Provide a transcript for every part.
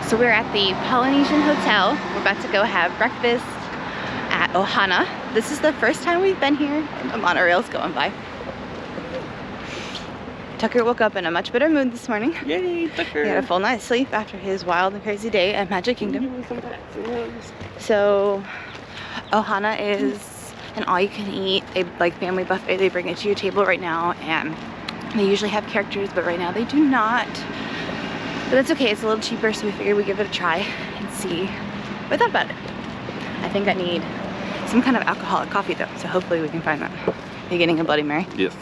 So we're at the Polynesian Hotel. We're about to go have breakfast at Ohana. This is the first time we've been here, and the monorail's going by. Tucker woke up in a much better mood this morning. Yay, Tucker! He had a full night's sleep after his wild and crazy day at Magic Kingdom. So Ohana is an all-you-can-eat, family buffet. They bring it to your table right now, and they usually have characters, but right now they do not. But that's okay, it's a little cheaper, so we figured we'd give it a try and see what I thought about it. I think I need some kind of alcoholic coffee though, so hopefully we can find that. Are you getting a Bloody Mary? Yes.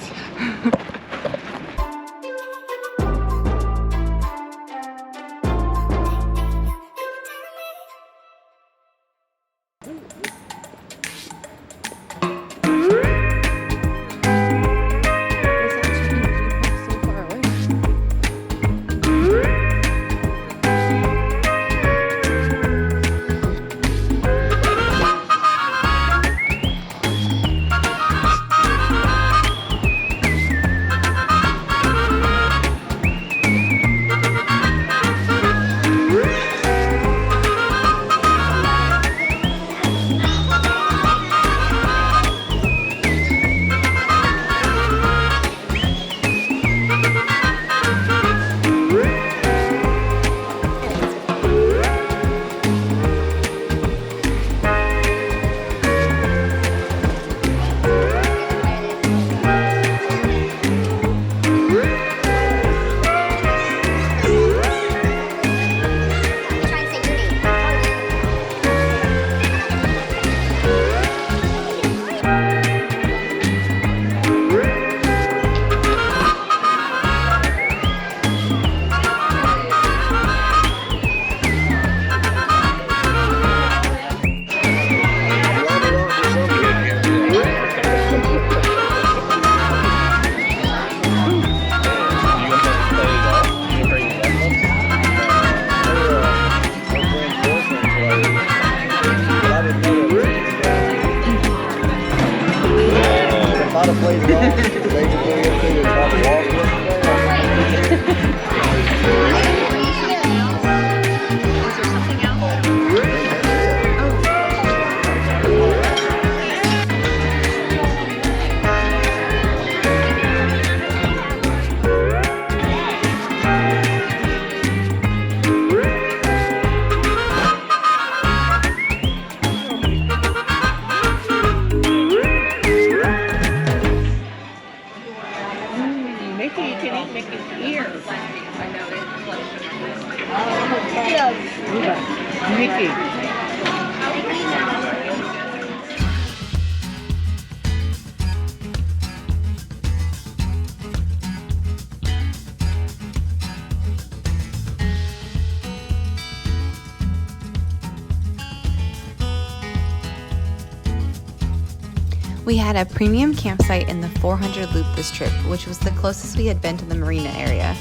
We had a premium campsite in the 400 loop this trip, which was the closest we had been to the marina area.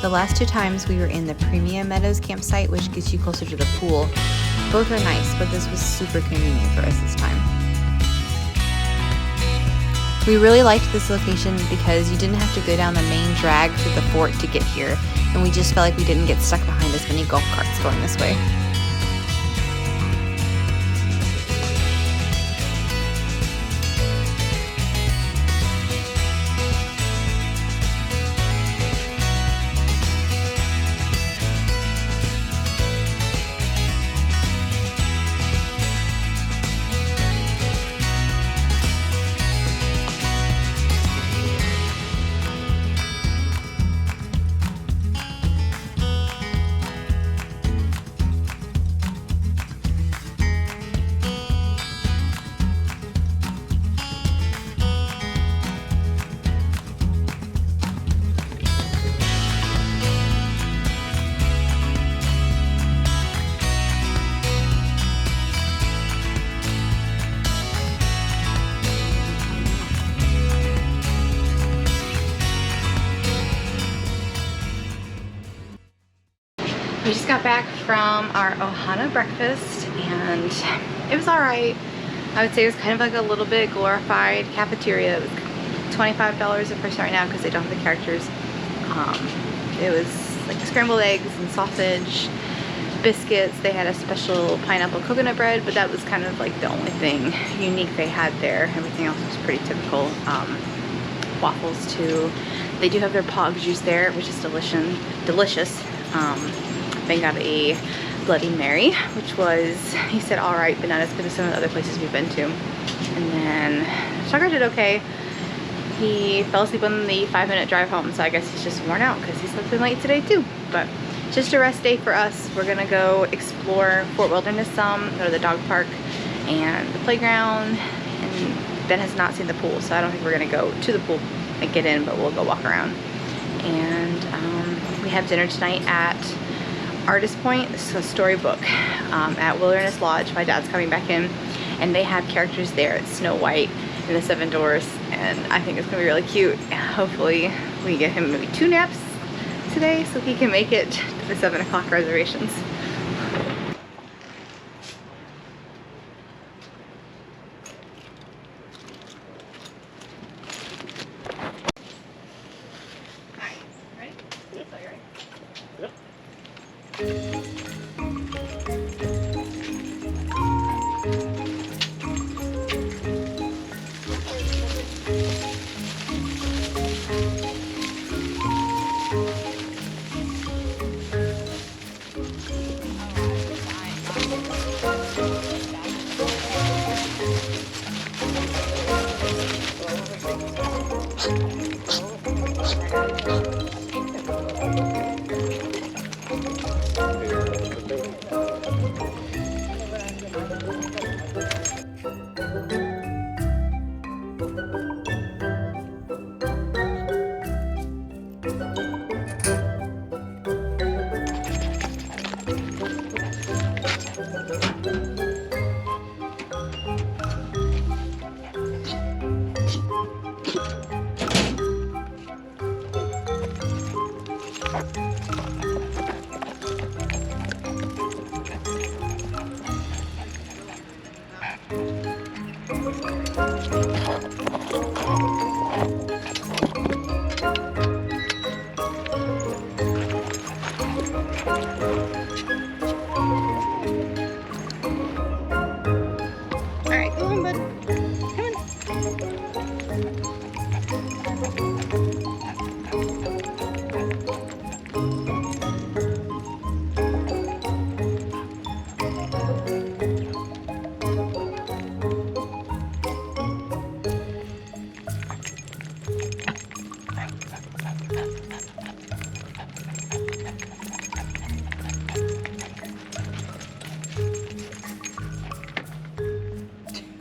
The last two times we were in the Premium Meadows campsite, which gets you closer to the pool. Both are nice, but this was super convenient for us this time. We really liked this location because you didn't have to go down the main drag through the fort to get here, and we just felt like we didn't get stuck behind as many golf carts going this way. We just got back from our Ohana breakfast and it was alright. I would say it was kind of like a little bit glorified cafeteria. It was $25 a person right now because they don't have the characters. It was like scrambled eggs and sausage, biscuits. They had a special pineapple coconut bread, but that was kind of like the only thing unique they had there. Everything else was pretty typical. Waffles too. They do have their pog juice there, which is delicious. They got a Bloody Mary, which was, he said, all right, but not as good as some of the other places we've been to. And then Tucker did okay. He fell asleep on the 5-minute drive home, so I guess he's just worn out because he slept in late today too. But just a rest day for us. We're gonna go explore Fort Wilderness some, go to the dog park and the playground. And Ben has not seen the pool, so I don't think we're gonna go to the pool and get in, but we'll go walk around. And we have dinner tonight at Artist Point. This is a storybook at Wilderness Lodge. My dad's coming back in, and they have characters there. It's Snow White and the 7 Dwarfs, and I think it's gonna be really cute. Hopefully we get him maybe 2 naps today so he can make it to the 7 o'clock reservations.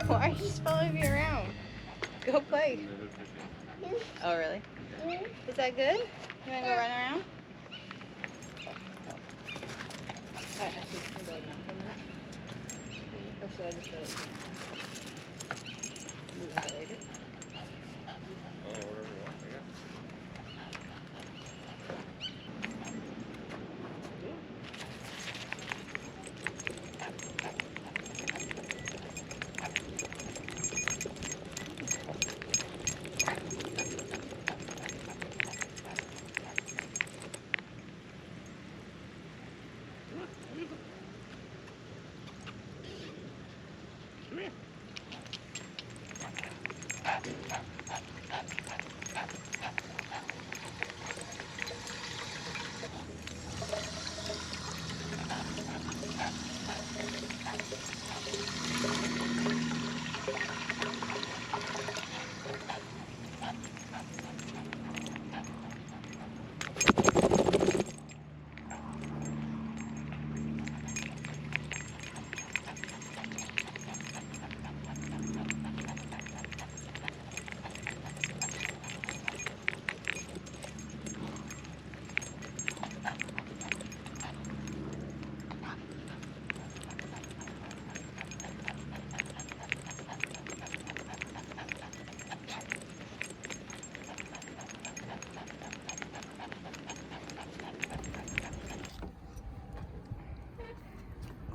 Why are you just following me around? Go play. Oh, really? Is that good? You want to go run around? Alright, I see some going on from that. Or should I just let it move that later? Oh, whatever you want, I guess.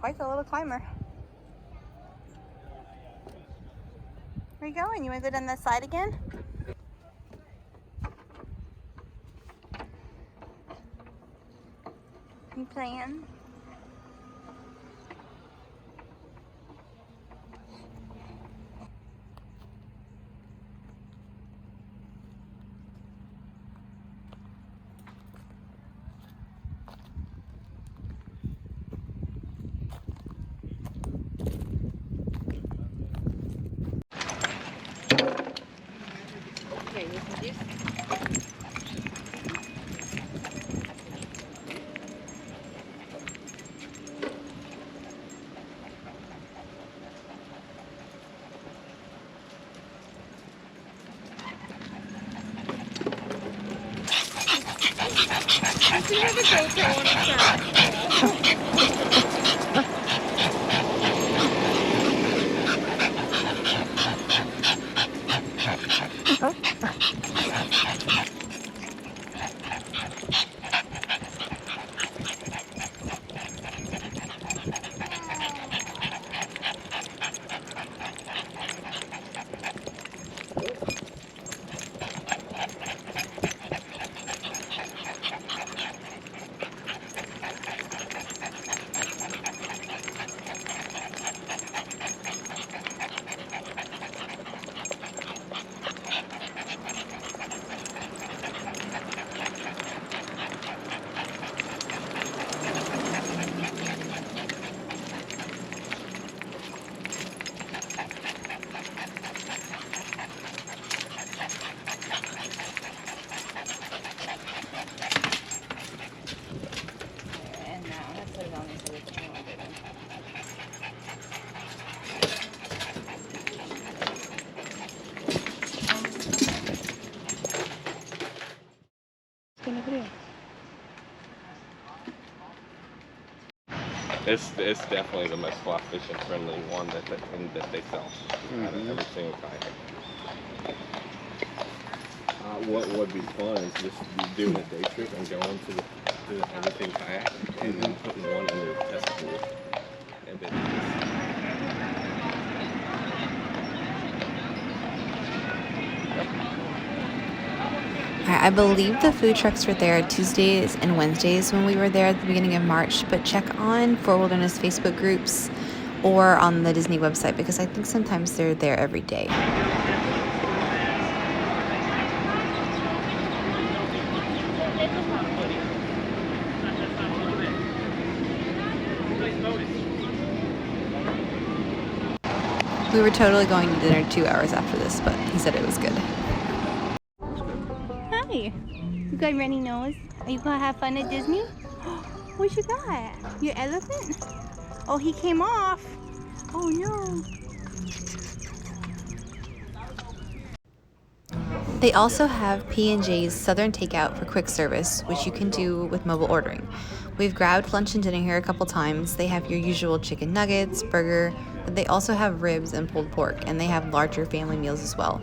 Quite a little climber. Where are you going? You want to go down that side again? You playing? You can have a GoPro on the side. And now let's put it on this other thing. It's definitely the most fly fishing friendly one that they sell out of every single kayak. What would be fun is just doing a day trip and going to the everything kayak and then putting one in their test pool and then I believe the food trucks were there Tuesdays and Wednesdays when we were there at the beginning of March, but check on For Wilderness Facebook groups or on the Disney website because I think sometimes they're there every day. We were totally going to dinner 2 hours after this, but he said it was good. Hi, you got runny nose? Are you gonna have fun at Disney? What you got? Your elephant? Oh, he came off. Oh no. They also have P&J's Southern Takeout for quick service, which you can do with mobile ordering. We've grabbed lunch and dinner here a couple times. They have your usual chicken nuggets, burger, but they also have ribs and pulled pork, and they have larger family meals as well.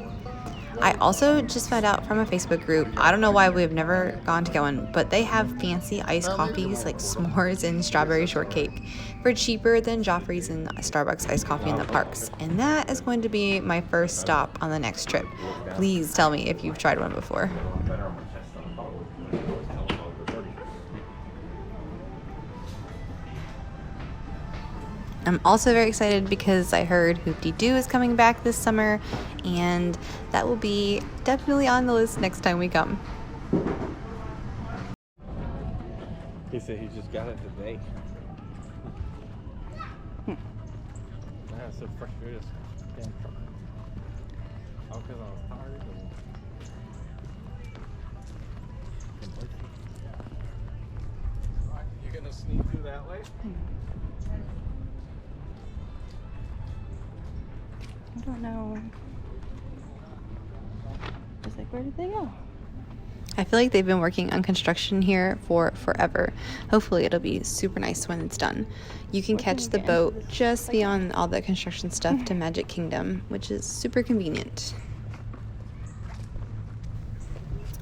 I also just found out from a Facebook group, I don't know why we've never gone to one, but they have fancy iced coffees like s'mores and strawberry shortcake for cheaper than Joffrey's and Starbucks iced coffee in the parks. And that is going to be my first stop on the next trip. Please tell me if you've tried one before. I'm also very excited because I heard Hoop-Dee-Doo is coming back this summer, and that will be definitely on the list next time we come. he said he just got it today. Yeah, so frustrated. Damn truck. Oh, because I was tired. You're gonna sneak through that way? I don't know. Just like, where did they go? I feel like they've been working on construction here for forever. Hopefully it'll be super nice when it's done. You can catch the boat just beyond all the construction stuff to Magic Kingdom, which is super convenient.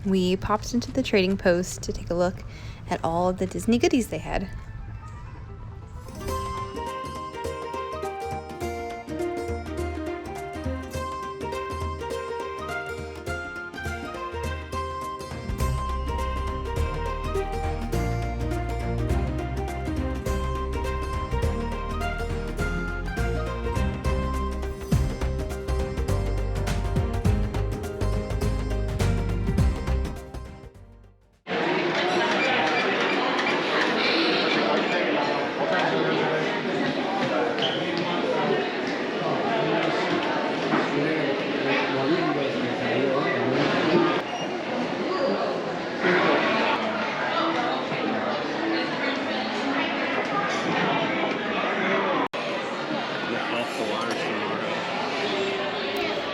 We popped into the trading post to take a look at all of the Disney goodies they had.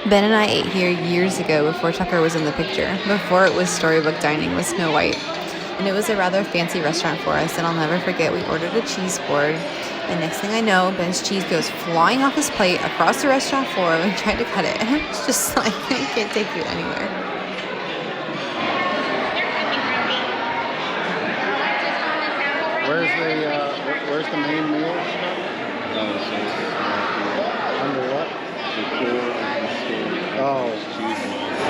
Ben and I ate here years ago before Tucker was in the picture, before it was storybook dining with Snow White. And it was a rather fancy restaurant for us, and I'll never forget, we ordered a cheese board, and next thing I know, Ben's cheese goes flying off his plate across the restaurant floor when we tried to cut it. And it's just like, I can't take you anywhere. Where's the main meal stuff? Under what? Oh. Okay.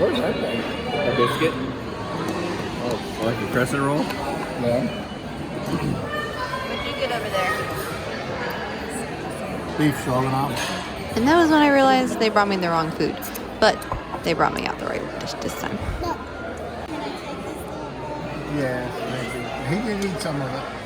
Where's that thing? A biscuit? Oh, like a crescent roll? Yeah. What'd you get over there? Beef stroganoff. And that was when I realized they brought me the wrong food. But they brought me out the right dish this time. Yeah, maybe. He can eat some of it.